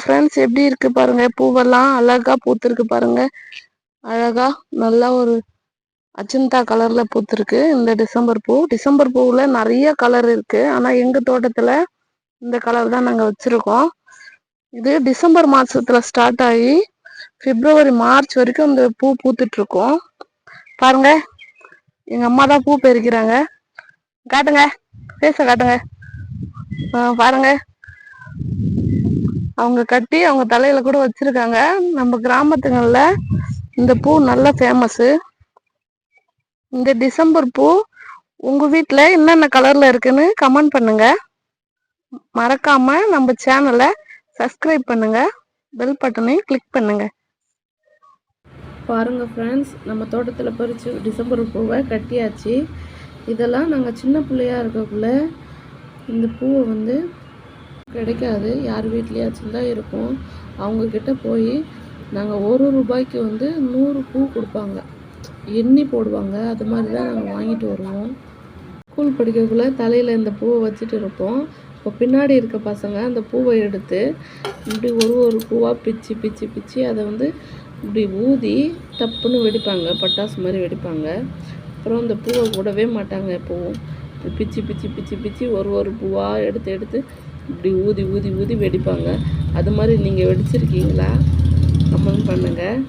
Friends எப்படி இருக்கு பாருங்க, பூவெல்லாம் அழகா பூத்திருக்கு பாருங்க. அழகா நல்லா ஒரு அஜந்தா கலர்ல பூத்திருக்கு இந்த டிசம்பர் பூ. டிசம்பர் பூவுல நிறைய கலர் இருக்கு, ஆனா எங்க தோட்டத்துல இந்த கலர் தான் நாங்க வச்சிருக்கோம். இது டிசம்பர் மாசத்துல ஸ்டார்ட் ஆகி பிப்ரவரி மார்ச் வரைக்கும் இந்த பூ பூத்துட்டு இருக்கோம். பாருங்க, எங்க அம்மா தான் பூ பறிக்கிறாங்க. காட்டுங்க, பேச காட்டுங்க. பாருங்க, அவங்க கட்டி அவங்க தலையில கூட வச்சிருக்காங்க. நம்ம கிராமத்துங்கள்ல இந்த பூ நல்ல ஃபேமஸ். இந்த டிசம்பர் பூ உங்க வீட்டுல என்னென்ன கலர்ல இருக்குன்னு கமெண்ட் பண்ணுங்க. மறக்காம நம்ம சேனலை சப்ஸ்கிரைப் பண்ணுங்க, பெல் பட்டனையும் கிளிக் பண்ணுங்க. பாருங்க ஃப்ரெண்ட்ஸ், நம்ம தோட்டத்தில் பறிச்சு டிசம்பர் பூவை கட்டியாச்சு. இதெல்லாம் நாங்கள் சின்ன பிள்ளையா இருக்கக்குள்ள இந்த பூவை வந்து கிடைக்காது, யார் வீட்லேயாச்சும் தான் இருக்கும். அவங்கக்கிட்ட போய் நாங்கள் ரூபாய்க்கு வந்து 100 பூ கொடுப்பாங்க, எண்ணி போடுவாங்க. அது மாதிரி தான் நாங்கள் வாங்கிட்டு வருவோம். ஸ்கூல் படிக்கக்குள்ளே தலையில் இந்த பூவை வச்சுட்டு இருப்போம். இப்போ பின்னாடி இருக்க பசங்க அந்த பூவை எடுத்து இப்படி ஒரு பூவாக பிச்சு பிச்சு பிச்சு அதை வந்து இப்படி ஊதி டப்புன்னு வெடிப்பாங்க, பட்டாசு மாதிரி வெடிப்பாங்க. அப்புறம் அந்த பூவை விடவே மாட்டாங்க. எப்போவும் பிச்சு பிச்சு பிச்சு பிச்சு ஒரு பூவாக எடுத்து எடுத்து இப்படி ஊதி ஊதி ஊதி வெடிப்பாங்க. அது மாதிரி நீங்கள் வெடிச்சிருக்கீங்களா? கமெண்ட் பண்ணுங்கள்.